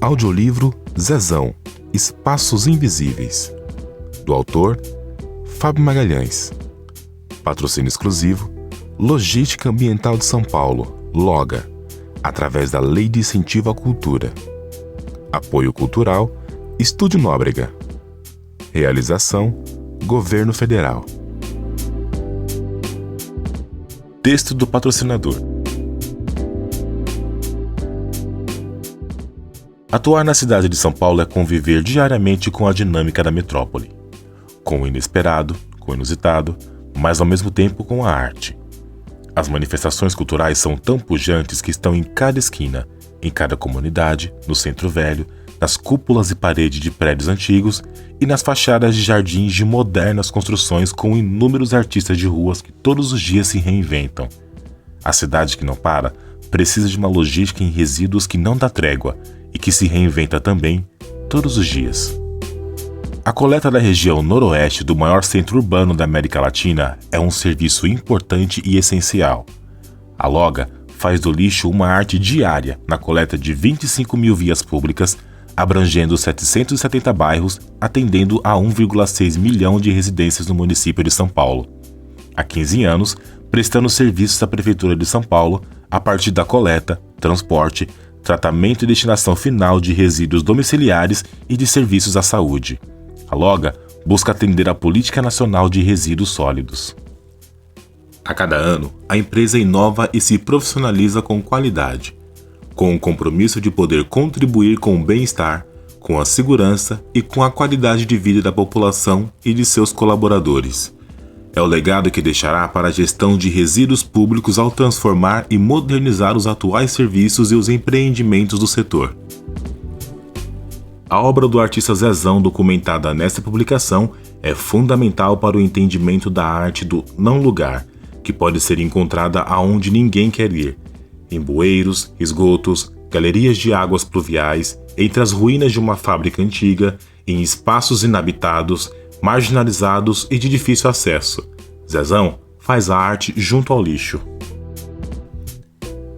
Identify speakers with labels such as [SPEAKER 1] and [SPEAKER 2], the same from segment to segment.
[SPEAKER 1] Audiolivro Zezão, Espaços Invisíveis, do autor Fábio Magalhães. Patrocínio exclusivo Logística Ambiental de São Paulo, LOGA, através da Lei de Incentivo à Cultura. Apoio Cultural Estúdio Nóbrega. Realização Governo Federal. Texto do patrocinador. Atuar na cidade de São Paulo é conviver diariamente com a dinâmica da metrópole, com o inesperado, com o inusitado, mas ao mesmo tempo com a arte. As manifestações culturais são tão pujantes que estão em cada esquina, em cada comunidade, no centro velho, nas cúpulas e paredes de prédios antigos e nas fachadas de jardins de modernas construções com inúmeros artistas de ruas que todos os dias se reinventam. A cidade que não para precisa de uma logística em resíduos que não dá trégua e que se reinventa também todos os dias. A coleta da região noroeste do maior centro urbano da América Latina é um serviço importante e essencial. A LOGA faz do lixo uma arte diária na coleta de 25 mil vias públicas, abrangendo 770 bairros, atendendo a 1,6 milhão de residências no município de São Paulo. Há 15 anos, prestando serviços à Prefeitura de São Paulo a partir da coleta, transporte, tratamento e destinação final de resíduos domiciliares e de serviços à saúde. A LOGA busca atender a Política Nacional de Resíduos Sólidos. A cada ano, a empresa inova e se profissionaliza com qualidade, com o compromisso de poder contribuir com o bem-estar, com a segurança e com a qualidade de vida da população e de seus colaboradores. É o legado que deixará para a gestão de resíduos públicos ao transformar e modernizar os atuais serviços e os empreendimentos do setor. A obra do artista Zezão, documentada nesta publicação, é fundamental para o entendimento da arte do não-lugar, que pode ser encontrada aonde ninguém quer ir, em bueiros, esgotos, galerias de águas pluviais, entre as ruínas de uma fábrica antiga, em espaços inabitados, marginalizados e de difícil acesso. Zezão faz a arte junto ao lixo.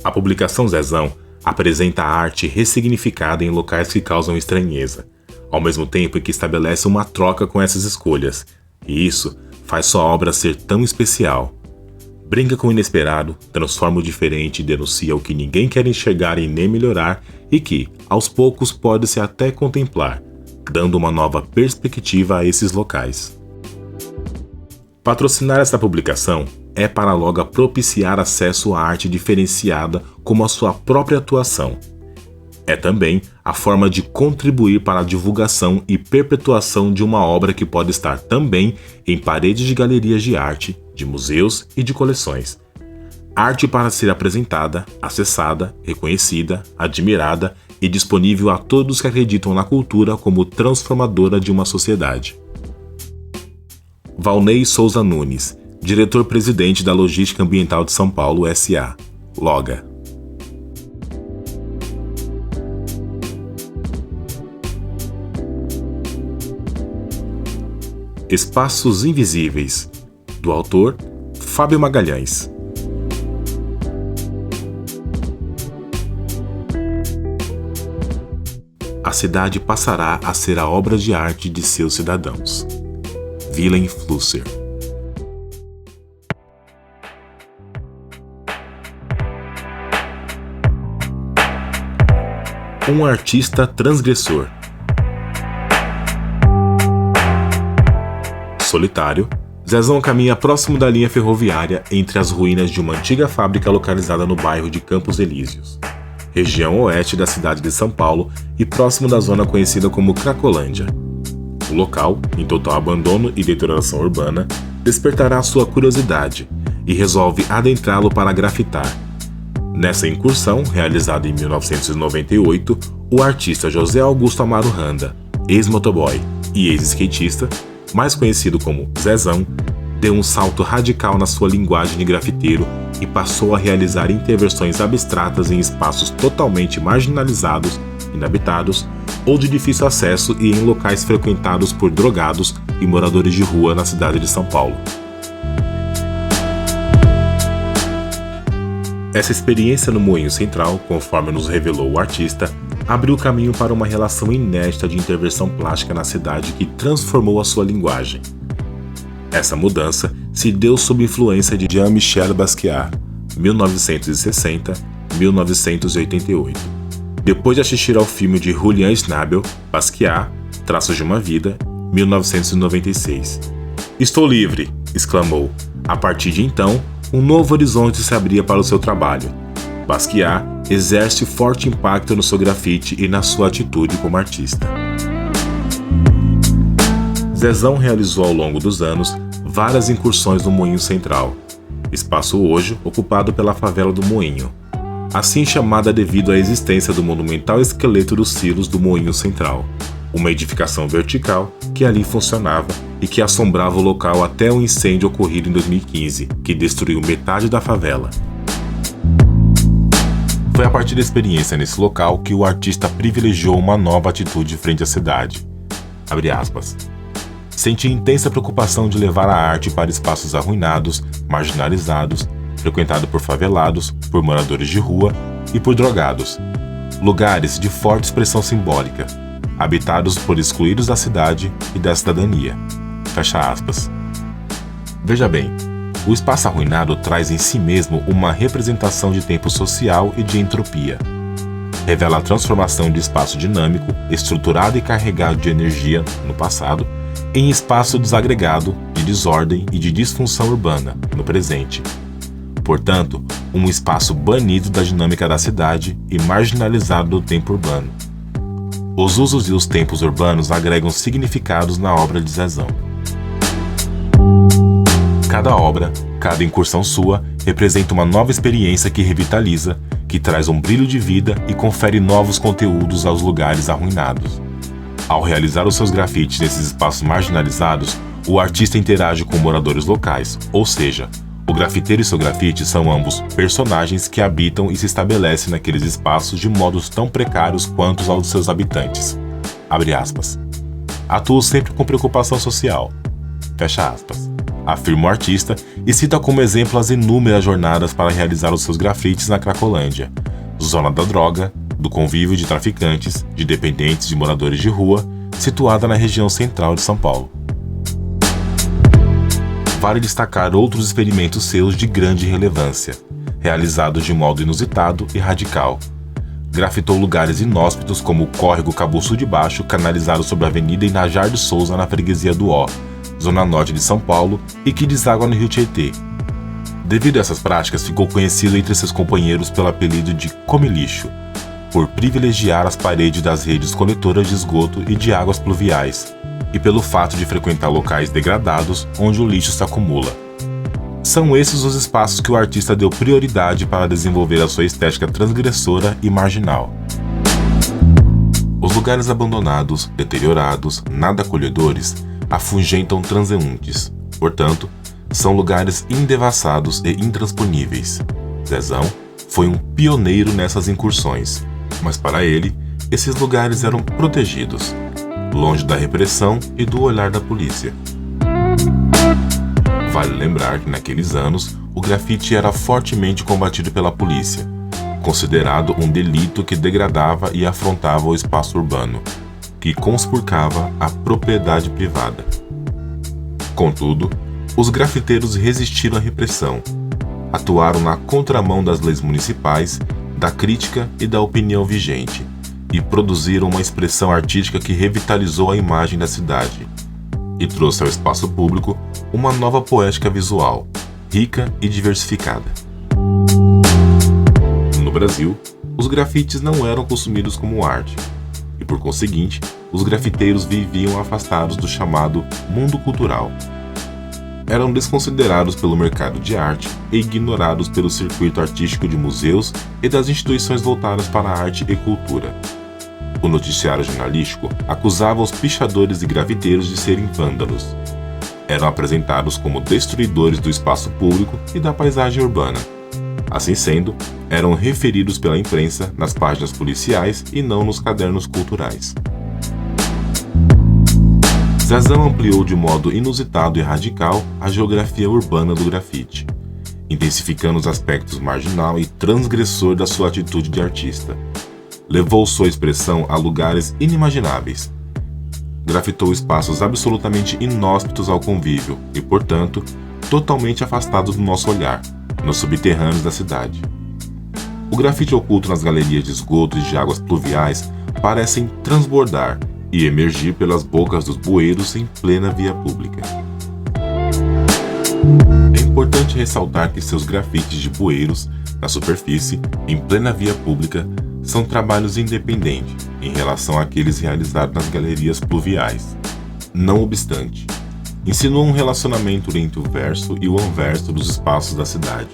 [SPEAKER 1] A publicação Zezão apresenta a arte ressignificada em locais que causam estranheza, ao mesmo tempo em que estabelece uma troca com essas escolhas, e isso faz sua obra ser tão especial. Brinca com o inesperado, transforma o diferente e denuncia o que ninguém quer enxergar e nem melhorar e que, aos poucos, pode-se até contemplar, dando uma nova perspectiva a esses locais. Patrocinar esta publicação é para a LOGA propiciar acesso à arte diferenciada como a sua própria atuação. É também a forma de contribuir para a divulgação e perpetuação de uma obra que pode estar também em paredes de galerias de arte, de museus e de coleções. Arte para ser apresentada, acessada, reconhecida, admirada e disponível a todos que acreditam na cultura como transformadora de uma sociedade. Valnei Souza Nunes, diretor-presidente da Logística Ambiental de São Paulo S.A., LOGA. Espaços Invisíveis, do autor Fábio Magalhães. A cidade passará a ser a obra de arte de seus cidadãos. Willem Flusser. Um artista transgressor. Solitário, Zezão caminha próximo da linha ferroviária entre as ruínas de uma antiga fábrica localizada no bairro de Campos Elíseos, região oeste da cidade de São Paulo e próximo da zona conhecida como Cracolândia. O local, em total abandono e deterioração urbana, despertará sua curiosidade e resolve adentrá-lo para grafitar. Nessa incursão, realizada em 1998, o artista José Augusto Amaro Randa, ex-motoboy e ex-skatista, mais conhecido como Zezão, deu um salto radical na sua linguagem de grafiteiro e passou a realizar intervenções abstratas em espaços totalmente marginalizados, inabitados ou de difícil acesso e em locais frequentados por drogados e moradores de rua na cidade de São Paulo. Essa experiência no Moinho Central, conforme nos revelou o artista, abriu caminho para uma relação inédita de intervenção plástica na cidade que transformou a sua linguagem. Essa mudança se deu sob influência de Jean-Michel Basquiat, 1960-1988. Depois de assistir ao filme de Julian Schnabel, Basquiat, Traços de uma Vida, 1996. "Estou livre!", exclamou. A partir de então, um novo horizonte se abria para o seu trabalho. Basquiat exerce forte impacto no seu grafite e na sua atitude como artista. Zezão realizou ao longo dos anos várias incursões no Moinho Central, espaço hoje ocupado pela favela do Moinho, assim chamada devido à existência do monumental esqueleto dos silos do Moinho Central, uma edificação vertical que ali funcionava e que assombrava o local até o incêndio ocorrido em 2015, que destruiu metade da favela. Foi a partir da experiência nesse local que o artista privilegiou uma nova atitude frente à cidade. Abre aspas. "Senti intensa preocupação de levar a arte para espaços arruinados, marginalizados, frequentado por favelados, por moradores de rua e por drogados. Lugares de forte expressão simbólica, habitados por excluídos da cidade e da cidadania." Fecha aspas. Veja bem, o espaço arruinado traz em si mesmo uma representação de tempo social e de entropia. Revela a transformação de espaço dinâmico, estruturado e carregado de energia, no passado, em espaço desagregado, de desordem e de disfunção urbana, no presente. Portanto, um espaço banido da dinâmica da cidade e marginalizado do tempo urbano. Os usos e os tempos urbanos agregam significados na obra de Zezão. Cada obra, cada incursão sua, representa uma nova experiência que revitaliza, que traz um brilho de vida e confere novos conteúdos aos lugares arruinados. Ao realizar os seus grafites nesses espaços marginalizados, o artista interage com moradores locais, ou seja, o grafiteiro e seu grafite são ambos personagens que habitam e se estabelecem naqueles espaços de modos tão precários quanto os dos seus habitantes. Abre aspas. "Atuo sempre com preocupação social." Fecha aspas. Afirma o artista e cita como exemplo as inúmeras jornadas para realizar os seus grafites na Cracolândia, zona da droga, do convívio de traficantes, de dependentes de moradores de rua, situada na região central de São Paulo. Vale destacar outros experimentos seus de grande relevância, realizados de modo inusitado e radical. Grafitou lugares inóspitos como o córrego Cabuço de Baixo, canalizado sobre a Avenida Inajar de Souza na freguesia do Ó, zona norte de São Paulo, e que deságua no rio Tietê. Devido a essas práticas, ficou conhecido entre seus companheiros pelo apelido de Come Lixo, por privilegiar as paredes das redes coletoras de esgoto e de águas pluviais, e pelo fato de frequentar locais degradados onde o lixo se acumula. São esses os espaços que o artista deu prioridade para desenvolver a sua estética transgressora e marginal. Os lugares abandonados, deteriorados, nada acolhedores, afugentam transeuntes. Portanto, são lugares indevassados e intransponíveis. Zezão foi um pioneiro nessas incursões, mas para ele, esses lugares eram protegidos, longe da repressão e do olhar da polícia. Vale lembrar que naqueles anos, o grafite era fortemente combatido pela polícia, considerado um delito que degradava e afrontava o espaço urbano, que conspurcava a propriedade privada. Contudo, os grafiteiros resistiram à repressão, atuaram na contramão das leis municipais, da crítica e da opinião vigente, e produziram uma expressão artística que revitalizou a imagem da cidade e trouxe ao espaço público uma nova poética visual, rica e diversificada. No Brasil, os grafites não eram consumidos como arte, e por conseguinte, os grafiteiros viviam afastados do chamado mundo cultural. Eram desconsiderados pelo mercado de arte e ignorados pelo circuito artístico de museus e das instituições voltadas para a arte e cultura. O noticiário jornalístico acusava os pichadores e grafiteiros de serem vândalos. Eram apresentados como destruidores do espaço público e da paisagem urbana. Assim sendo, eram referidos pela imprensa nas páginas policiais e não nos cadernos culturais. Zezão ampliou de modo inusitado e radical a geografia urbana do grafite, intensificando os aspectos marginal e transgressor da sua atitude de artista. levou sua expressão a lugares inimagináveis. Grafitou espaços absolutamente inóspitos ao convívio e, portanto, totalmente afastados do nosso olhar, nos subterrâneos da cidade. O grafite oculto nas galerias de esgoto e de águas pluviais parecem transbordar e emergir pelas bocas dos bueiros em plena via pública. É importante ressaltar que seus grafites de bueiros, na superfície, em plena via pública, são trabalhos independentes em relação àqueles realizados nas galerias pluviais. Não obstante, insinuam um relacionamento entre o verso e o anverso dos espaços da cidade.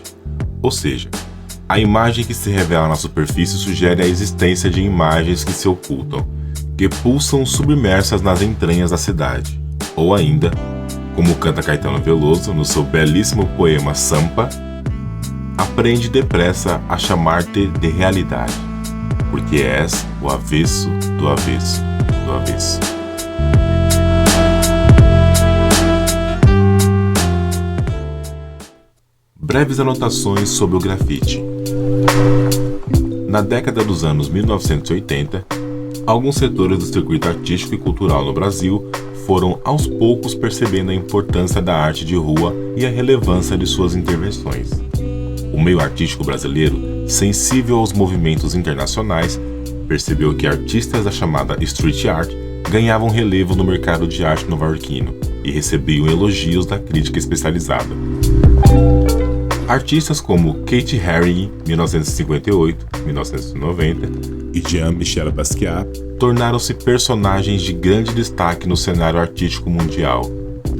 [SPEAKER 1] Ou seja, a imagem que se revela na superfície sugere a existência de imagens que se ocultam, que pulsam submersas nas entranhas da cidade. Ou ainda, como canta Caetano Veloso no seu belíssimo poema Sampa, aprende depressa a chamar-te de realidade, porque és o avesso do avesso do avesso. Breves anotações sobre o grafite. Na década dos anos 1980, alguns setores do circuito artístico e cultural no Brasil foram aos poucos percebendo a importância da arte de rua e a relevância de suas intervenções. O meio artístico brasileiro, sensível aos movimentos internacionais, percebeu que artistas da chamada street art ganhavam relevo no mercado de arte nova-iorquino e recebiam elogios da crítica especializada. Artistas como Keith Haring, 1958-1990, e Jean-Michel Basquiat tornaram-se personagens de grande destaque no cenário artístico mundial.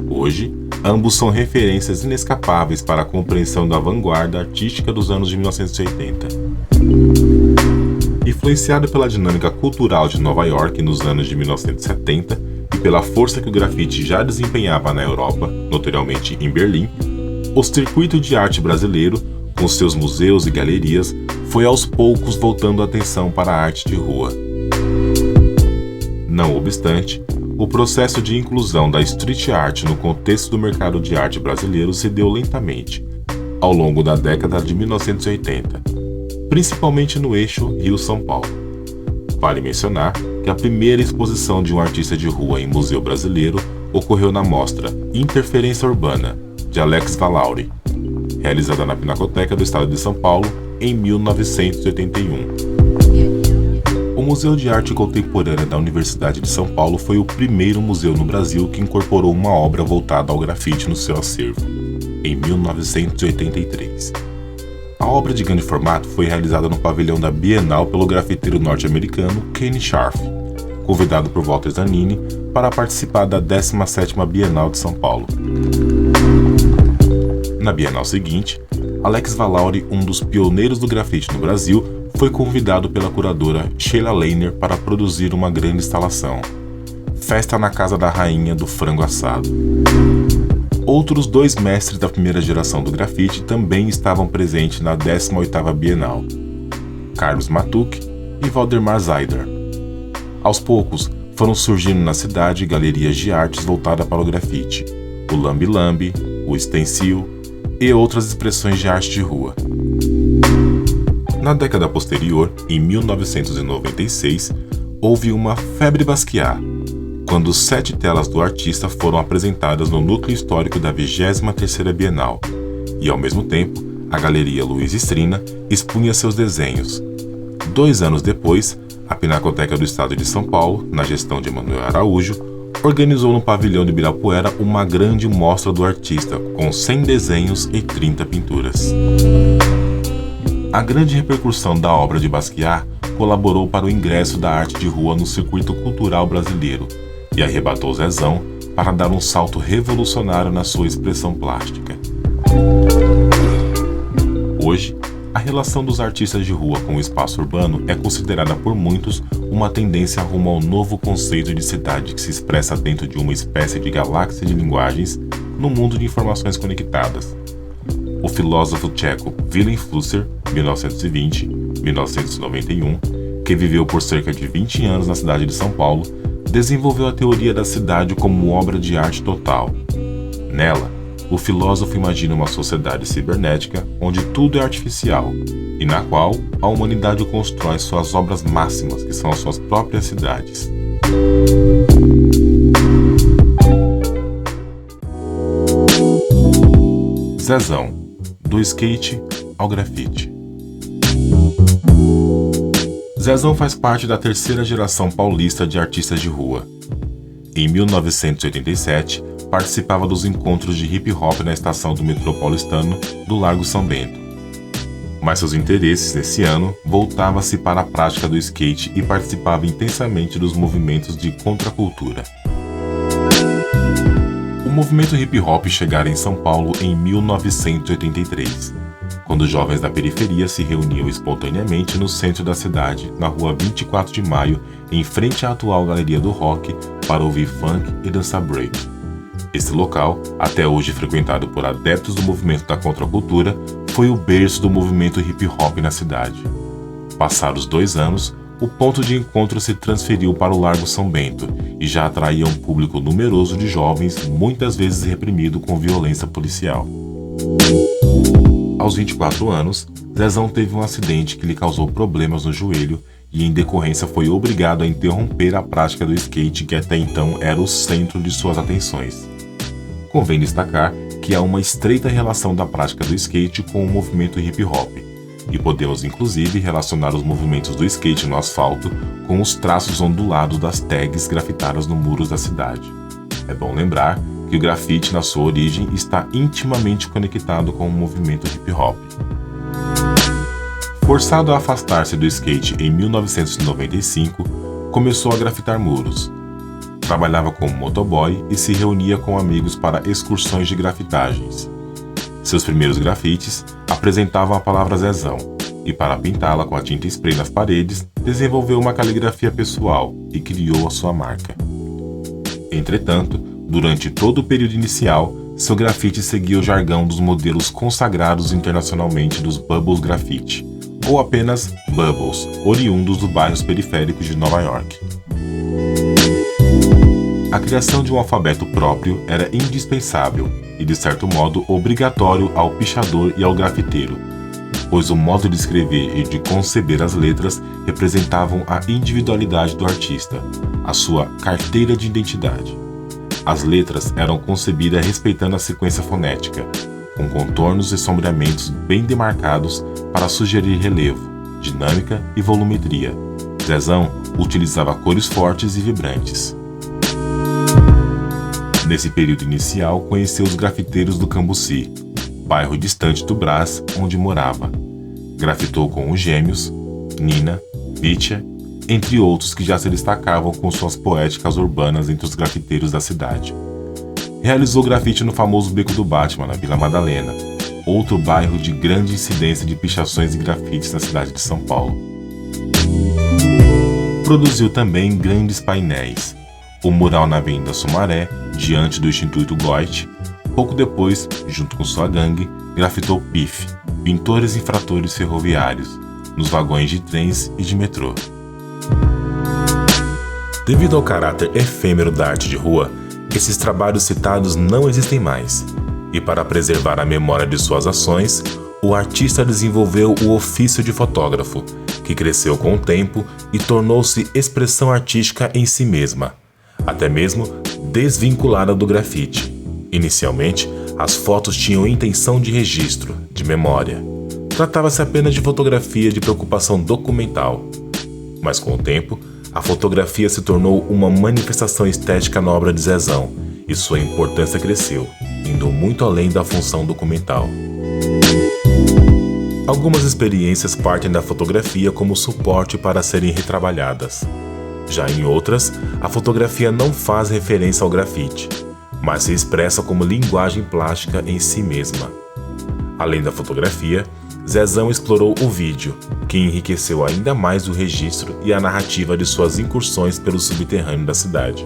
[SPEAKER 1] Hoje, ambos são referências inescapáveis para a compreensão da vanguarda artística dos anos de 1980. Influenciado pela dinâmica cultural de Nova York nos anos de 1970 e pela força que o grafite já desempenhava na Europa, notoriamente em Berlim, o circuito de arte brasileiro, com seus museus e galerias, foi aos poucos voltando a atenção para a arte de rua. Não obstante, o processo de inclusão da street art no contexto do mercado de arte brasileiro se deu lentamente, ao longo da década de 1980, principalmente no eixo Rio-São Paulo. Vale mencionar que a primeira exposição de um artista de rua em museu brasileiro ocorreu na mostra Interferência Urbana, de Alex Valauri, realizada na Pinacoteca do Estado de São Paulo em 1981. O Museu de Arte Contemporânea da Universidade de São Paulo foi o primeiro museu no Brasil que incorporou uma obra voltada ao grafite no seu acervo, em 1983. A obra de grande formato foi realizada no pavilhão da Bienal pelo grafiteiro norte-americano Kenny Scharf, convidado por Walter Zanini para participar da 17ª Bienal de São Paulo. Na Bienal seguinte, Alex Valauri, um dos pioneiros do grafite no Brasil, foi convidado pela curadora Sheila Leiner para produzir uma grande instalação, Festa na Casa da Rainha do Frango Assado. Outros dois mestres da primeira geração do grafite também estavam presentes na 18ª Bienal, Carlos Matuque e Valdemar Zeider. Aos poucos, foram surgindo na cidade galerias de artes voltadas para o grafite, o lambe-lambe, o stencil e outras expressões de arte de rua. Na década posterior, em 1996, houve uma febre Basquiat, quando 7 telas do artista foram apresentadas no núcleo histórico da 23ª Bienal, e ao mesmo tempo, a Galeria Luiz Estrina expunha seus desenhos. 2 anos depois, a Pinacoteca do Estado de São Paulo, na gestão de Manuel Araújo, organizou no pavilhão de Ibirapuera uma grande mostra do artista, com 100 desenhos e 30 pinturas. A grande repercussão da obra de Basquiat colaborou para o ingresso da arte de rua no circuito cultural brasileiro e arrebatou Zezão para dar um salto revolucionário na sua expressão plástica. Hoje, a relação dos artistas de rua com o espaço urbano é considerada por muitos uma tendência rumo ao novo conceito de cidade que se expressa dentro de uma espécie de galáxia de linguagens no mundo de informações conectadas. O filósofo tcheco Vilém Flusser, 1920-1991, que viveu por cerca de 20 anos na cidade de São Paulo, desenvolveu a teoria da cidade como obra de arte total. Nela, o filósofo imagina uma sociedade cibernética onde tudo é artificial e na qual a humanidade constrói suas obras máximas, que são as suas próprias cidades. Zezão, do skate ao grafite. Zezão faz parte da terceira geração paulista de artistas de rua. Em 1987, participava dos encontros de hip hop na estação do metrô paulistano do Largo São Bento. Mas seus interesses nesse ano voltavam-se para a prática do skate e participava intensamente dos movimentos de contracultura. O movimento hip hop chegara em São Paulo em 1983, quando jovens da periferia se reuniam espontaneamente no centro da cidade, na rua 24 de Maio, em frente à atual Galeria do Rock, para ouvir funk e dançar break. Esse local, até hoje frequentado por adeptos do movimento da contracultura, foi o berço do movimento hip hop na cidade. Passados 2 anos, o ponto de encontro se transferiu para o Largo São Bento e já atraía um público numeroso de jovens, muitas vezes reprimido com violência policial. Aos 24 anos, Zezão teve um acidente que lhe causou problemas no joelho e, em decorrência, foi obrigado a interromper a prática do skate, que até então era o centro de suas atenções. Convém destacar que há uma estreita relação da prática do skate com o movimento hip hop, e podemos inclusive relacionar os movimentos do skate no asfalto com os traços ondulados das tags grafitadas nos muros da cidade. É bom lembrar que o grafite, na sua origem, está intimamente conectado com o movimento hip hop. Forçado a afastar-se do skate em 1995, começou a grafitar muros. Trabalhava como motoboy e se reunia com amigos para excursões de grafitagens. Seus primeiros grafites apresentavam a palavra Zezão, e para pintá-la com a tinta spray nas paredes, desenvolveu uma caligrafia pessoal e criou a sua marca. Entretanto, durante todo o período inicial, seu grafite seguia o jargão dos modelos consagrados internacionalmente dos Bubbles Graffiti, ou apenas Bubbles, oriundos dos bairros periféricos de Nova York. A criação de um alfabeto próprio era indispensável e, de certo modo, obrigatório ao pichador e ao grafiteiro, pois o modo de escrever e de conceber as letras representavam a individualidade do artista, a sua carteira de identidade. As letras eram concebidas respeitando a sequência fonética, com contornos e sombreamentos bem demarcados para sugerir relevo, dinâmica e volumetria. Zezão utilizava cores fortes e vibrantes. Nesse período inicial, conheceu os grafiteiros do Cambuci, bairro distante do Brás, onde morava. Grafitou com os Gêmeos, Nina, Vitia, entre outros que já se destacavam com suas poéticas urbanas entre os grafiteiros da cidade. Realizou grafite no famoso Beco do Batman, na Vila Madalena, outro bairro de grande incidência de pichações e grafites na cidade de São Paulo. Produziu também grandes painéis. O mural na Avenida Sumaré, diante do Instituto Goethe. Pouco depois, junto com sua gangue, grafitou PIF, pintores infratores ferroviários, nos vagões de trens e de metrô. Devido ao caráter efêmero da arte de rua, esses trabalhos citados não existem mais, e para preservar a memória de suas ações, o artista desenvolveu o ofício de fotógrafo, que cresceu com o tempo e tornou-se expressão artística em si mesma, até mesmo desvinculada do grafite. Inicialmente, as fotos tinham intenção de registro, de memória. Tratava-se apenas de fotografia de preocupação documental. Mas com o tempo, a fotografia se tornou uma manifestação estética na obra de Zezão, e sua importância cresceu, indo muito além da função documental. Algumas experiências partem da fotografia como suporte para serem retrabalhadas. Já em outras, a fotografia não faz referência ao grafite, mas se expressa como linguagem plástica em si mesma. Além da fotografia, Zezão explorou o vídeo, que enriqueceu ainda mais o registro e a narrativa de suas incursões pelo subterrâneo da cidade.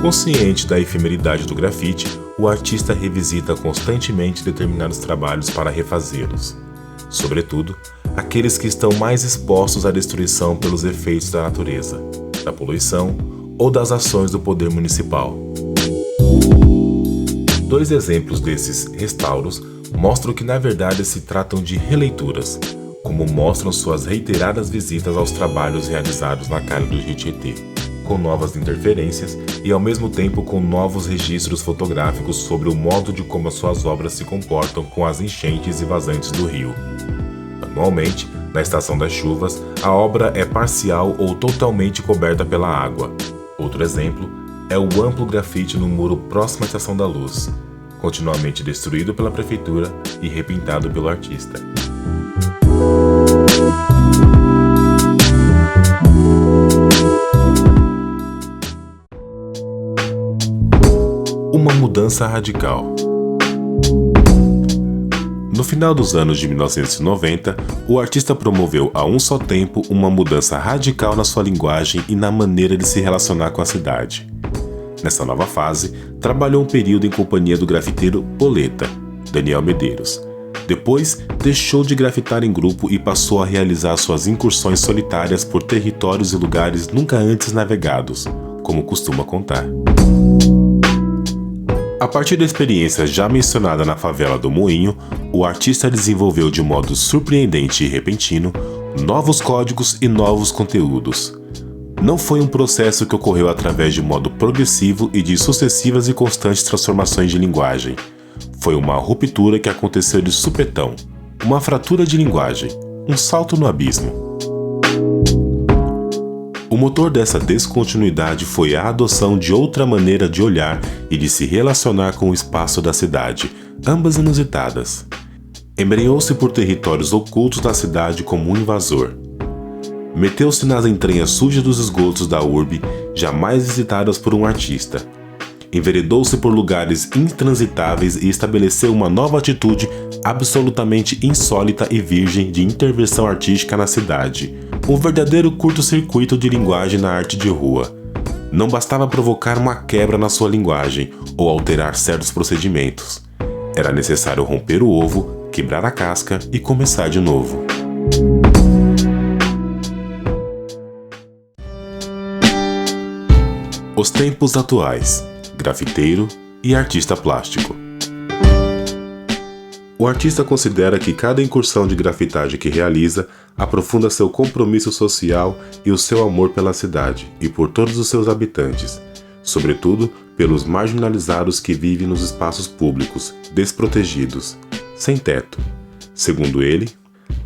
[SPEAKER 1] Consciente da efemeridade do grafite, o artista revisita constantemente determinados trabalhos para refazê-los, sobretudo aqueles que estão mais expostos à destruição pelos efeitos da natureza, da poluição ou das ações do poder municipal. 2 exemplos desses restauros mostram que na verdade se tratam de releituras, como mostram suas reiteradas visitas aos trabalhos realizados na calha do Rio Tietê, com novas interferências e ao mesmo tempo com novos registros fotográficos sobre o modo de como as suas obras se comportam com as enchentes e vazantes do rio. Anualmente, na estação das chuvas, a obra é parcial ou totalmente coberta pela água. Outro exemplo é o amplo grafite no muro próximo à Estação da Luz, continuamente destruído pela prefeitura e repintado pelo artista. Uma mudança radical. No final dos anos de 1990, o artista promoveu a um só tempo uma mudança radical na sua linguagem e na maneira de se relacionar com a cidade. Nessa nova fase, trabalhou um período em companhia do grafiteiro Boleta, Daniel Medeiros. Depois, deixou de grafitar em grupo e passou a realizar suas incursões solitárias por territórios e lugares nunca antes navegados, como costuma contar. A partir da experiência já mencionada na favela do Moinho, o artista desenvolveu de modo surpreendente e repentino novos códigos e novos conteúdos. Não foi um processo que ocorreu através de modo progressivo e de sucessivas e constantes transformações de linguagem. Foi uma ruptura que aconteceu de supetão, uma fratura de linguagem, um salto no abismo. O motor dessa descontinuidade foi a adoção de outra maneira de olhar e de se relacionar com o espaço da cidade, ambas inusitadas. Embrenhou-se por territórios ocultos da cidade como um invasor. Meteu-se nas entranhas sujas dos esgotos da urbe, jamais visitadas por um artista. Enveredou-se por lugares intransitáveis e estabeleceu uma nova atitude absolutamente insólita e virgem de intervenção artística na cidade. Um verdadeiro curto-circuito de linguagem na arte de rua. Não bastava provocar uma quebra na sua linguagem ou alterar certos procedimentos. Era necessário romper o ovo, quebrar a casca e começar de novo. Os tempos atuais, grafiteiro e artista plástico. O artista considera que cada incursão de grafitagem que realiza aprofunda seu compromisso social e o seu amor pela cidade e por todos os seus habitantes, sobretudo pelos marginalizados que vivem nos espaços públicos, desprotegidos, sem teto. Segundo ele,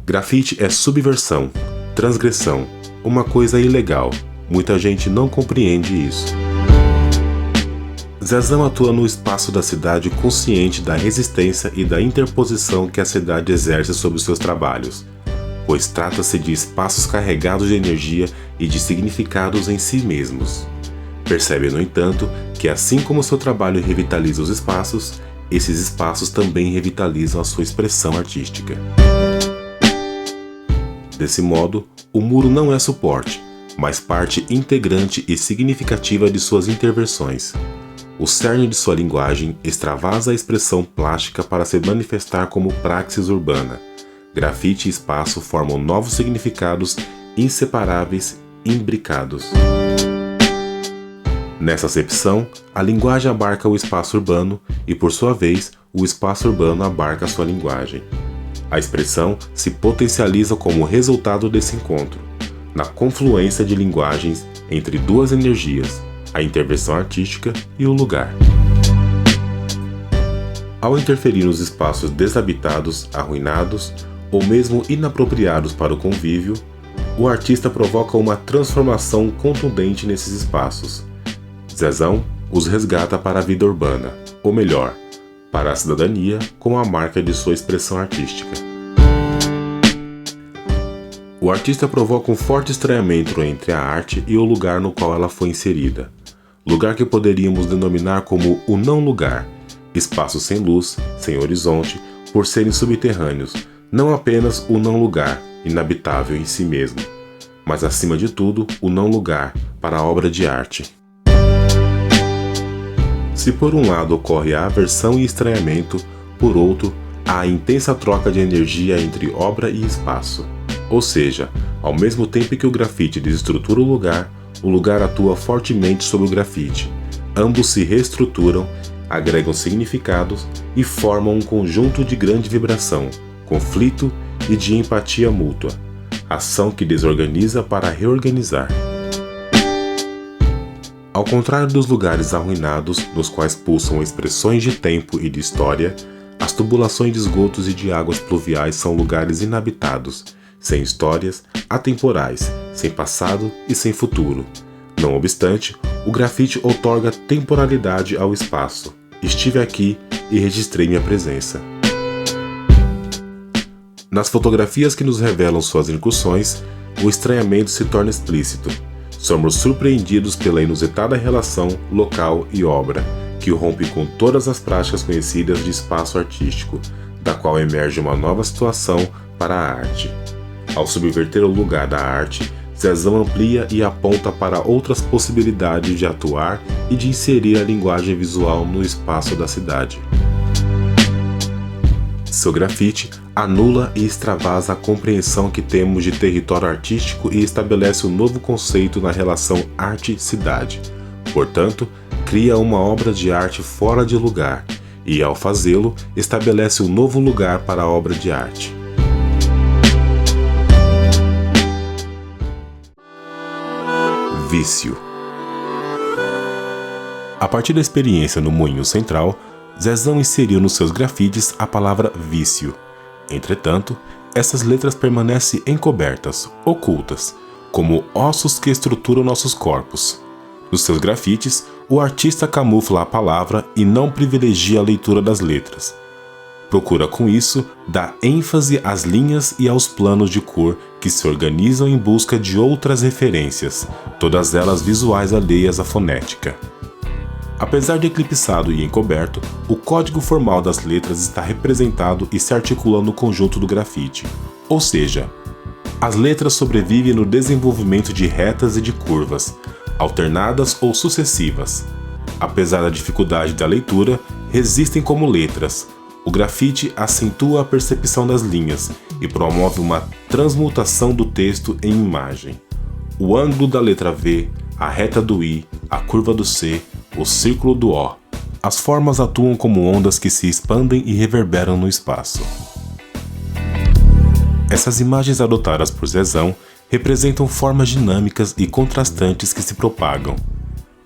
[SPEAKER 1] grafite é subversão, transgressão, uma coisa ilegal. Muita gente não compreende isso. Zezão atua no espaço da cidade consciente da resistência e da interposição que a cidade exerce sobre os seus trabalhos, pois trata-se de espaços carregados de energia e de significados em si mesmos. Percebe, no entanto, que assim como seu trabalho revitaliza os espaços, esses espaços também revitalizam a sua expressão artística. Desse modo, o muro não é suporte, mas parte integrante e significativa de suas intervenções. O cerne de sua linguagem extravasa a expressão plástica para se manifestar como praxis urbana. Grafite e espaço formam novos significados inseparáveis, imbricados. Nessa acepção, a linguagem abarca o espaço urbano e, por sua vez, o espaço urbano abarca sua linguagem. A expressão se potencializa como resultado desse encontro, na confluência de linguagens entre duas energias, a intervenção artística e o lugar. Ao interferir nos espaços desabitados, arruinados ou mesmo inapropriados para o convívio, o artista provoca uma transformação contundente nesses espaços. Zezão os resgata para a vida urbana, ou melhor, para a cidadania como a marca de sua expressão artística. O artista provoca um forte estranhamento entre a arte e o lugar no qual ela foi inserida. Lugar que poderíamos denominar como o não-lugar, espaços sem luz, sem horizonte, por serem subterrâneos, não apenas o não-lugar, inabitável em si mesmo, mas acima de tudo o não-lugar para a obra de arte. Se por um lado ocorre a aversão e estranhamento, por outro, há a intensa troca de energia entre obra e espaço. Ou seja, ao mesmo tempo que o grafite desestrutura o lugar atua fortemente sobre o grafite. Ambos se reestruturam agregam significados e formam um conjunto de grande vibração, conflito e de empatia mútua, ação que desorganiza para reorganizar. Ao contrário dos lugares arruinados, nos quais pulsam expressões de tempo e de história, as tubulações de esgotos e de águas pluviais são lugares inabitados, sem histórias, atemporais, sem passado e sem futuro. Não obstante, o grafite outorga temporalidade ao espaço. Estive aqui e registrei minha presença. Nas fotografias que nos revelam suas incursões, o estranhamento se torna explícito. Somos surpreendidos pela inusitada relação local e obra, que rompe com todas as práticas conhecidas de espaço artístico, da qual emerge uma nova situação para a arte. Ao subverter o lugar da arte, Zezão amplia e aponta para outras possibilidades de atuar e de inserir a linguagem visual no espaço da cidade. Seu grafite anula e extravasa a compreensão que temos de território artístico e estabelece um novo conceito na relação arte-cidade. Portanto, cria uma obra de arte fora de lugar e, ao fazê-lo, estabelece um novo lugar para a obra de arte. Vício. A partir da experiência no Moinho Central, Zezão inseriu nos seus grafites a palavra vício. Entretanto, essas letras permanecem encobertas, ocultas, como ossos que estruturam nossos corpos. Nos seus grafites, o artista camufla a palavra e não privilegia a leitura das letras. Procura com isso dar ênfase às linhas e aos planos de cor que se organizam em busca de outras referências, todas elas visuais alheias à fonética. Apesar de eclipsado e encoberto, o código formal das letras está representado e se articula no conjunto do grafite, ou seja, as letras sobrevivem no desenvolvimento de retas e de curvas, alternadas ou sucessivas. Apesar da dificuldade da leitura, resistem como letras. O grafite acentua a percepção das linhas e promove uma transmutação do texto em imagem. O ângulo da letra V, a reta do I, a curva do C, o círculo do O. As formas atuam como ondas que se expandem e reverberam no espaço. Essas imagens adotadas por Zezão representam formas dinâmicas e contrastantes que se propagam.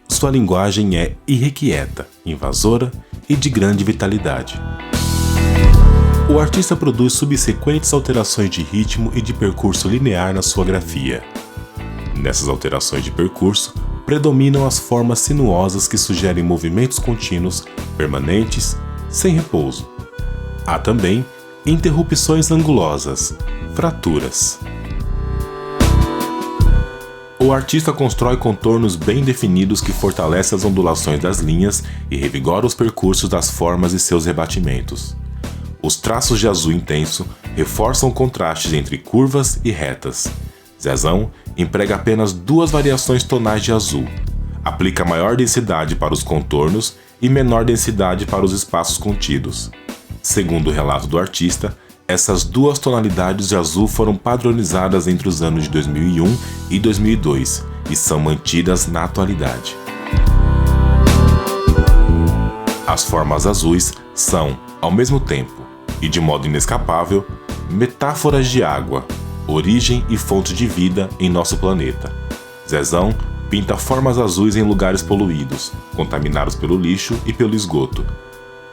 [SPEAKER 1] Sua linguagem é irrequieta, invasora e de grande vitalidade. O artista produz subsequentes alterações de ritmo e de percurso linear na sua grafia. Nessas alterações de percurso, predominam as formas sinuosas que sugerem movimentos contínuos, permanentes, sem repouso. Há também interrupções angulosas, fraturas. O artista constrói contornos bem definidos que fortalecem as ondulações das linhas e revigora os percursos das formas e seus rebatimentos. Os traços de azul intenso reforçam contrastes entre curvas e retas. Zezão emprega apenas duas variações tonais de azul. Aplica maior densidade para os contornos e menor densidade para os espaços contidos. Segundo o relato do artista, essas duas tonalidades de azul foram padronizadas entre os anos de 2001 e 2002 e são mantidas na atualidade. As formas azuis são, ao mesmo tempo, e de modo inescapável, metáforas de água, origem e fonte de vida em nosso planeta. Zezão pinta formas azuis em lugares poluídos, contaminados pelo lixo e pelo esgoto.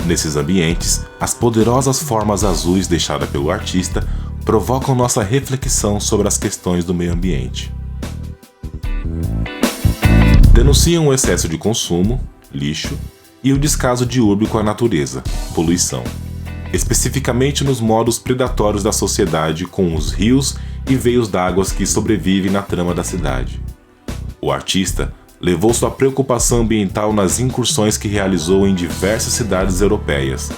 [SPEAKER 1] Nesses ambientes, as poderosas formas azuis deixadas pelo artista provocam nossa reflexão sobre as questões do meio ambiente. Denunciam o excesso de consumo, lixo, e o descaso diúrbico com a natureza, poluição, especificamente nos modos predatórios da sociedade com os rios e veios d'água que sobrevivem na trama da cidade. O artista levou sua preocupação ambiental nas incursões que realizou em diversas cidades europeias.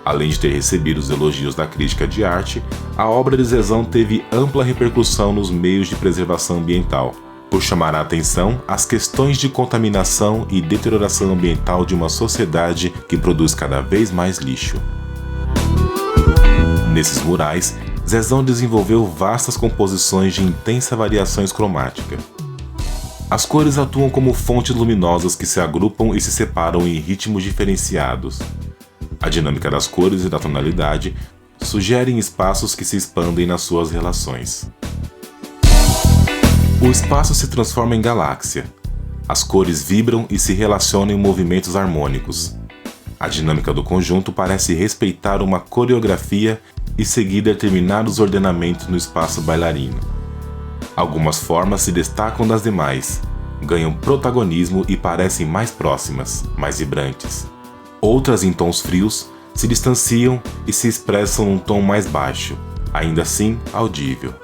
[SPEAKER 1] Além de ter recebido os elogios da crítica de arte, a obra de Zezão teve ampla repercussão nos meios de preservação ambiental, por chamar a atenção às questões de contaminação e deterioração ambiental de uma sociedade que produz cada vez mais lixo. Nesses murais, Zezão desenvolveu vastas composições de intensa variações cromática. As cores atuam como fontes luminosas que se agrupam e se separam em ritmos diferenciados. A dinâmica das cores e da tonalidade sugerem espaços que se expandem nas suas relações. O espaço se transforma em galáxia. As cores vibram e se relacionam em movimentos harmônicos. A dinâmica do conjunto parece respeitar uma coreografia e seguir determinados ordenamentos no espaço bailarino. Algumas formas se destacam das demais, ganham protagonismo e parecem mais próximas, mais vibrantes. Outras, em tons frios, se distanciam e se expressam num tom mais baixo, ainda assim audível.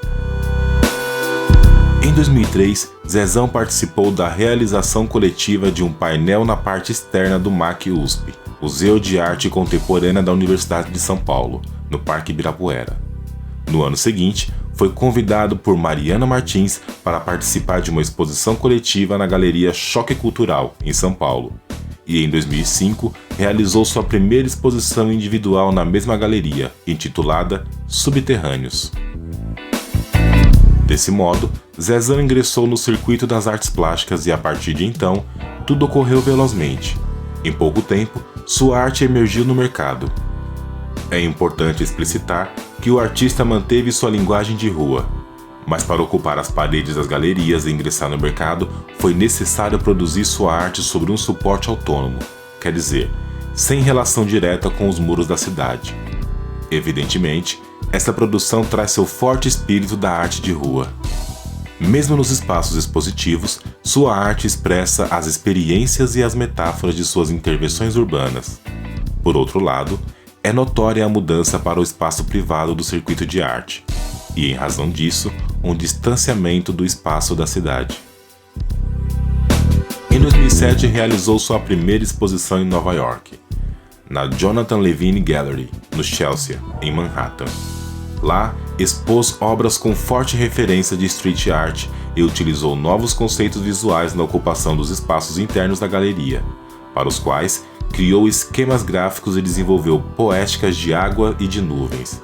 [SPEAKER 1] Em 2003, Zezão participou da realização coletiva de um painel na parte externa do MAC USP, Museu de Arte Contemporânea da Universidade de São Paulo, no Parque Ibirapuera. No ano seguinte, foi convidado por Mariana Martins para participar de uma exposição coletiva na Galeria Choque Cultural, em São Paulo. E em 2005, realizou sua primeira exposição individual na mesma galeria, intitulada Subterrâneos. Desse modo, Zezão ingressou no circuito das artes plásticas e a partir de então, tudo ocorreu velozmente. Em pouco tempo, sua arte emergiu no mercado. É importante explicitar que o artista manteve sua linguagem de rua, mas para ocupar as paredes das galerias e ingressar no mercado, foi necessário produzir sua arte sobre um suporte autônomo, quer dizer, sem relação direta com os muros da cidade. Evidentemente, essa produção traz seu forte espírito da arte de rua. Mesmo nos espaços expositivos, sua arte expressa as experiências e as metáforas de suas intervenções urbanas. Por outro lado, é notória a mudança para o espaço privado do circuito de arte, e em razão disso, um distanciamento do espaço da cidade. Em 2007, realizou sua primeira exposição em Nova York, na Jonathan Levine Gallery, no Chelsea, em Manhattan. Lá, expôs obras com forte referência de street art e utilizou novos conceitos visuais na ocupação dos espaços internos da galeria, para os quais criou esquemas gráficos e desenvolveu poéticas de água e de nuvens.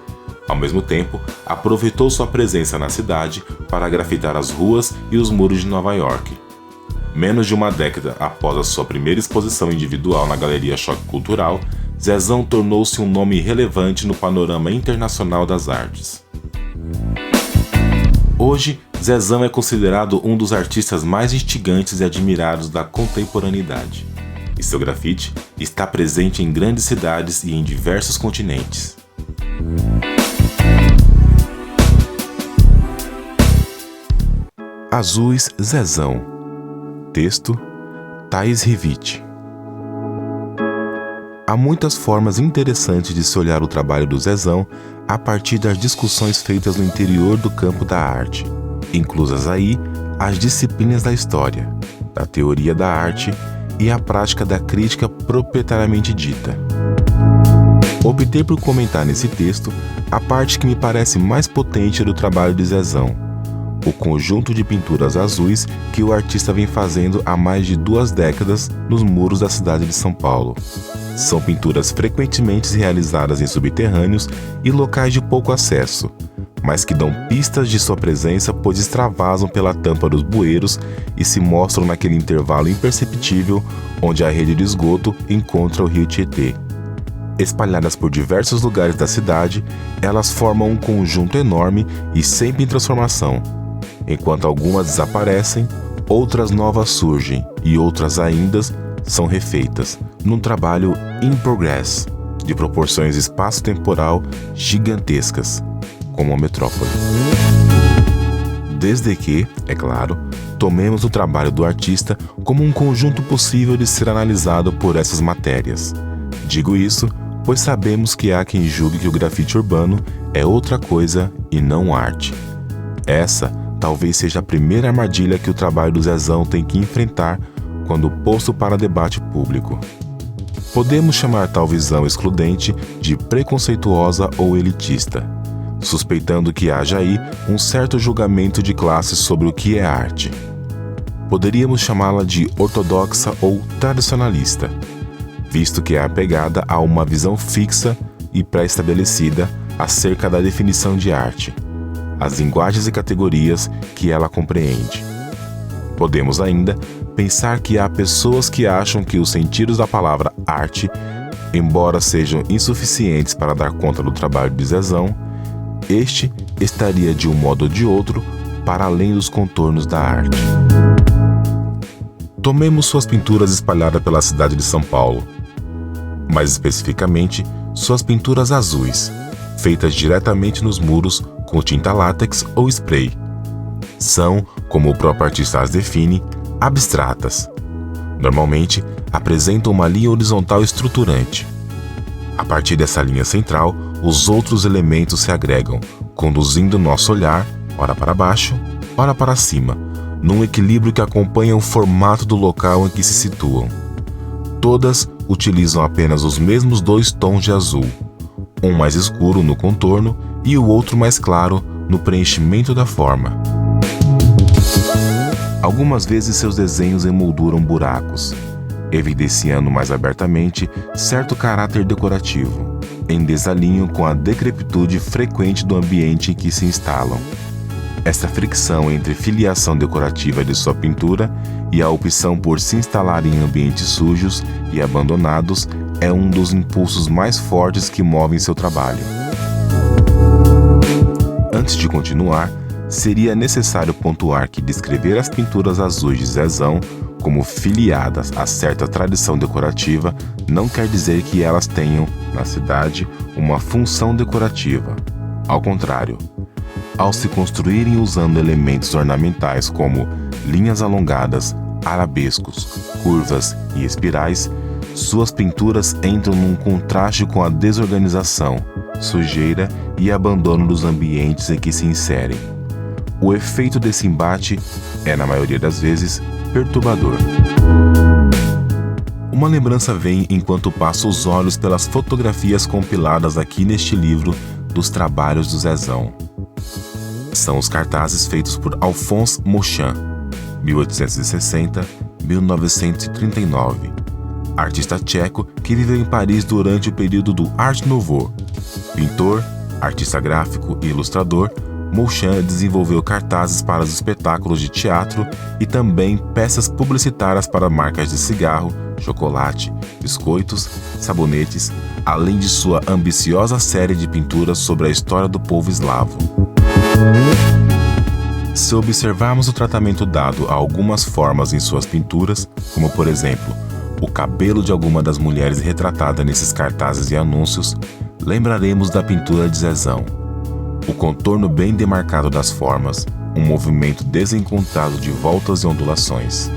[SPEAKER 1] Ao mesmo tempo, aproveitou sua presença na cidade para grafitar as ruas e os muros de Nova York. Menos de uma década após a sua primeira exposição individual na Galeria Choque Cultural, Zezão tornou-se um nome relevante no panorama internacional das artes. Hoje, Zezão é considerado um dos artistas mais instigantes e admirados da contemporaneidade, e seu grafite está presente em grandes cidades e em diversos continentes. Azuis Zezão. Texto: Thaís Rivite. Há muitas formas interessantes de se olhar o trabalho do Zezão a partir das discussões feitas no interior do campo da arte, inclusas aí as disciplinas da história, da teoria da arte e a prática da crítica proprietariamente dita. Optei por comentar nesse texto a parte que me parece mais potente do trabalho de Zezão, o conjunto de pinturas azuis que o artista vem fazendo há mais de 2 décadas nos muros da cidade de São Paulo. São pinturas frequentemente realizadas em subterrâneos e locais de pouco acesso, mas que dão pistas de sua presença, pois extravasam pela tampa dos bueiros e se mostram naquele intervalo imperceptível onde a rede de esgoto encontra o rio Tietê. Espalhadas por diversos lugares da cidade, elas formam um conjunto enorme e sempre em transformação. Enquanto algumas desaparecem, outras novas surgem e outras ainda são refeitas, num trabalho in progress, de proporções espaço-temporal gigantescas, como a metrópole. Desde que, é claro, tomemos o trabalho do artista como um conjunto possível de ser analisado por essas matérias. Digo isso, pois sabemos que há quem julgue que o grafite urbano é outra coisa e não arte. Essa talvez seja a primeira armadilha que o trabalho do Zezão tem que enfrentar quando posto para debate público. Podemos chamar tal visão excludente de preconceituosa ou elitista, suspeitando que haja aí um certo julgamento de classe sobre o que é arte. Poderíamos chamá-la de ortodoxa ou tradicionalista, visto que é apegada a uma visão fixa e pré-estabelecida acerca da definição de arte, as linguagens e categorias que ela compreende. Podemos ainda pensar que há pessoas que acham que os sentidos da palavra arte, embora sejam insuficientes para dar conta do trabalho de Zezão, este estaria de um modo ou de outro para além dos contornos da arte. Tomemos suas pinturas espalhadas pela cidade de São Paulo, mais especificamente suas pinturas azuis, feitas diretamente nos muros com tinta látex ou spray. São, como o próprio artista as define, abstratas. Normalmente, apresentam uma linha horizontal estruturante. A partir dessa linha central, os outros elementos se agregam, conduzindo nosso olhar, ora para baixo, ora para cima, num equilíbrio que acompanha o formato do local em que se situam. Todas utilizam apenas os mesmos 2 tons de azul, um mais escuro no contorno e o outro mais claro no preenchimento da forma. Algumas vezes seus desenhos emolduram buracos, evidenciando mais abertamente certo caráter decorativo, em desalinho com a decrepitude frequente do ambiente em que se instalam. Esta fricção entre filiação decorativa de sua pintura e a opção por se instalar em ambientes sujos e abandonados é um dos impulsos mais fortes que movem seu trabalho. Antes de continuar, seria necessário pontuar que descrever as pinturas azuis de Zezão como filiadas a certa tradição decorativa não quer dizer que elas tenham, na cidade, uma função decorativa. Ao contrário, ao se construírem usando elementos ornamentais como linhas alongadas, arabescos, curvas e espirais, suas pinturas entram num contraste com a desorganização, sujeira e abandono dos ambientes em que se inserem. O efeito desse embate é, na maioria das vezes, perturbador. Uma lembrança vem enquanto passo os olhos pelas fotografias compiladas aqui neste livro dos trabalhos do Zezão. São os cartazes feitos por Alphonse Mouchin, 1860-1939, artista tcheco que viveu em Paris durante o período do Art Nouveau. Pintor, artista gráfico e ilustrador, Mouchin desenvolveu cartazes para os espetáculos de teatro e também peças publicitárias para marcas de cigarro, chocolate, biscoitos, sabonetes, além de sua ambiciosa série de pinturas sobre a história do povo eslavo. Se observarmos o tratamento dado a algumas formas em suas pinturas, como por exemplo, o cabelo de alguma das mulheres retratada nesses cartazes e anúncios, lembraremos da pintura de Zezão. O contorno bem demarcado das formas, um movimento desencontrado de voltas e ondulações.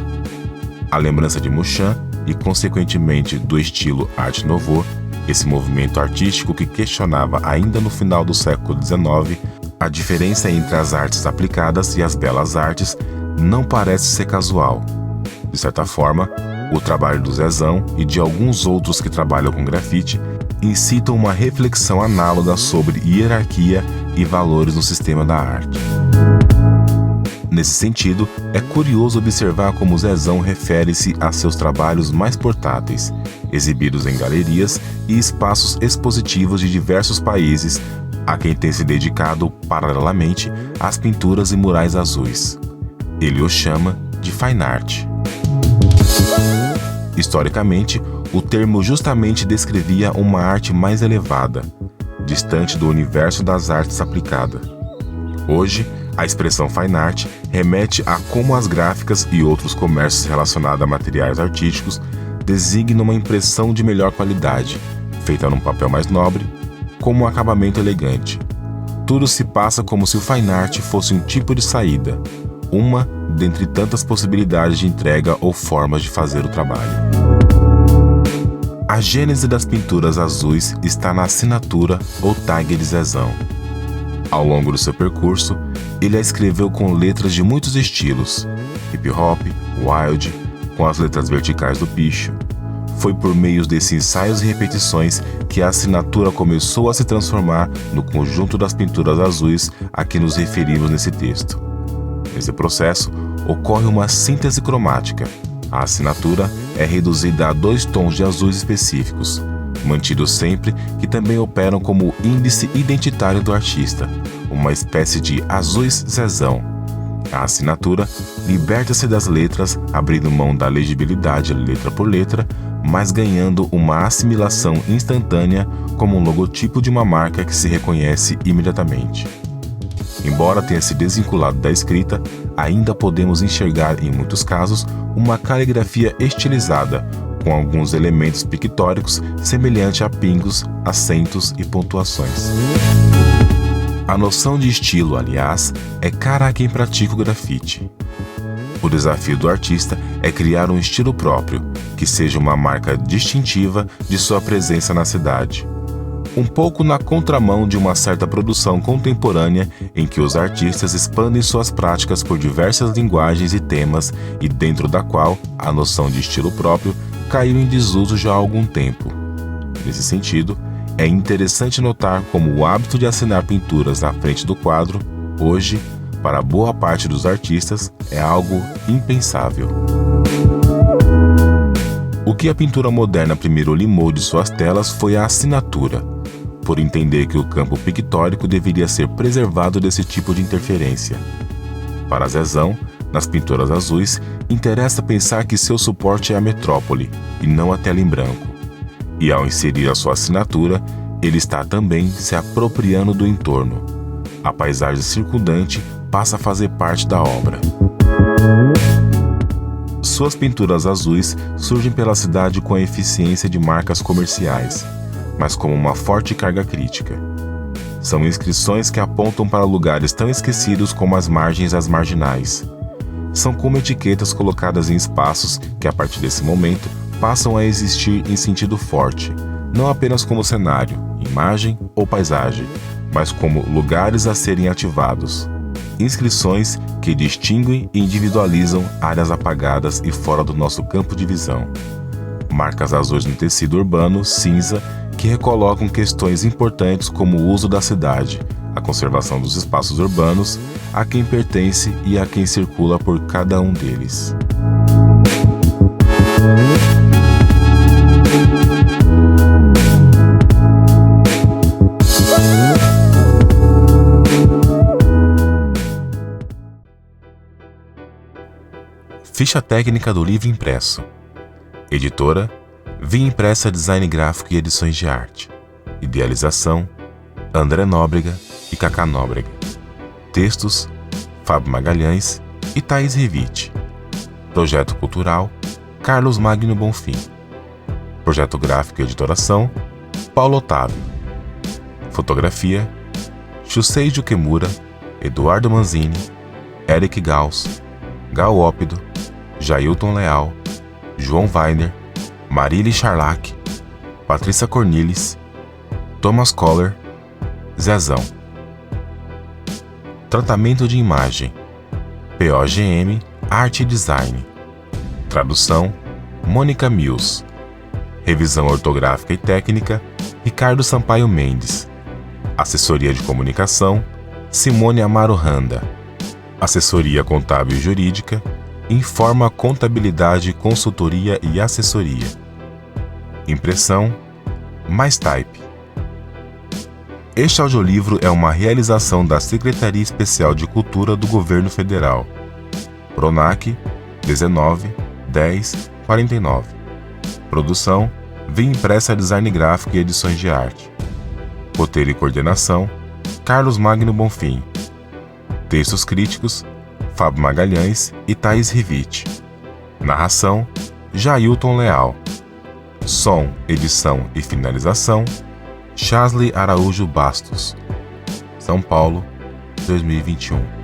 [SPEAKER 1] A lembrança de Mouchin e, consequentemente, do estilo Art Nouveau, esse movimento artístico que questionava ainda no final do século XIX a diferença entre as artes aplicadas e as belas artes, não parece ser casual. De certa forma, o trabalho do Zezão e de alguns outros que trabalham com grafite incitam uma reflexão análoga sobre hierarquia e valores no sistema da arte. Nesse sentido, é curioso observar como Zezão refere-se a seus trabalhos mais portáteis, exibidos em galerias e espaços expositivos de diversos países, a quem tem se dedicado, paralelamente, às pinturas e murais azuis. Ele o chama de fine art. Historicamente, o termo justamente descrevia uma arte mais elevada, distante do universo das artes aplicadas. Hoje, a expressão fine art remete a como as gráficas e outros comércios relacionados a materiais artísticos designam uma impressão de melhor qualidade, feita num papel mais nobre, como um acabamento elegante. Tudo se passa como se o fine art fosse um tipo de saída, uma dentre tantas possibilidades de entrega ou formas de fazer o trabalho. A gênese das pinturas azuis está na assinatura ou tag de Zezão. Ao longo do seu percurso, ele a escreveu com letras de muitos estilos, hip hop, wild, com as letras verticais do picho. Foi por meio desses ensaios e repetições que a assinatura começou a se transformar no conjunto das pinturas azuis a que nos referimos nesse texto. Nesse processo, ocorre uma síntese cromática. A assinatura é reduzida a 2 tons de azuis específicos, mantidos sempre que também operam como índice identitário do artista, uma espécie de azuis Zezão. A assinatura liberta-se das letras, abrindo mão da legibilidade letra por letra, mas ganhando uma assimilação instantânea como um logotipo de uma marca que se reconhece imediatamente. Embora tenha se desvinculado da escrita, ainda podemos enxergar, em muitos casos, uma caligrafia estilizada, com alguns elementos pictóricos semelhante a pingos, acentos e pontuações. A noção de estilo, aliás, é cara a quem pratica o grafite. O desafio do artista é criar um estilo próprio, que seja uma marca distintiva de sua presença na cidade. Um pouco na contramão de uma certa produção contemporânea em que os artistas expandem suas práticas por diversas linguagens e temas e dentro da qual a noção de estilo próprio caiu em desuso já há algum tempo. Nesse sentido, é interessante notar como o hábito de assinar pinturas na frente do quadro, hoje, para boa parte dos artistas, é algo impensável. O que a pintura moderna primeiro limou de suas telas foi a assinatura, por entender que o campo pictórico deveria ser preservado desse tipo de interferência. Para Zezão, nas pinturas azuis, interessa pensar que seu suporte é a metrópole, e não a tela em branco. E ao inserir a sua assinatura, ele está também se apropriando do entorno. A paisagem circundante passa a fazer parte da obra. Suas pinturas azuis surgem pela cidade com a eficiência de marcas comerciais, mas com uma forte carga crítica. São inscrições que apontam para lugares tão esquecidos como as margens das marginais. São como etiquetas colocadas em espaços que, a partir desse momento, passam a existir em sentido forte, não apenas como cenário, imagem ou paisagem, mas como lugares a serem ativados. Inscrições que distinguem e individualizam áreas apagadas e fora do nosso campo de visão. Marcas azuis no tecido urbano cinza que recolocam questões importantes como o uso da cidade, a conservação dos espaços urbanos, a quem pertence e a quem circula por cada um deles. Ficha técnica do livro impresso. Editora: Via Impressa Design Gráfico e Edições de Arte. Idealização: André Nóbrega e Cacá Nóbrega. Textos: Fábio Magalhães e Thaís Revite. Projeto cultural: Carlos Magno Bonfim. Projeto gráfico e editoração: Paulo Otávio. Fotografia: Shusei Jukemura, Eduardo Manzini, Eric Gauss, Gal Ópido, Jailton Leal, João Weiner, Marília Charlac, Patrícia Cornilis, Thomas Koller, Zezão. Tratamento de imagem: POGM Arte e Design. Tradução: Mônica Mills. Revisão ortográfica e técnica: Ricardo Sampaio Mendes. Assessoria de comunicação: Simone Amaro Randa. Assessoria contábil e jurídica: Informa Contabilidade, Consultoria e Assessoria. Impressão: Mais Type. Este audiolivro é uma realização da Secretaria Especial de Cultura do Governo Federal. Pronac 19-10-49. Produção: Via Impressa Design Gráfico e Edições de Arte. Roteiro e coordenação: Carlos Magno Bonfim. Textos críticos: Fábio Magalhães e Thaís Revite. Narração: Jailton Leal. Som, edição e finalização: Chasley Araújo Bastos. São Paulo, 2021.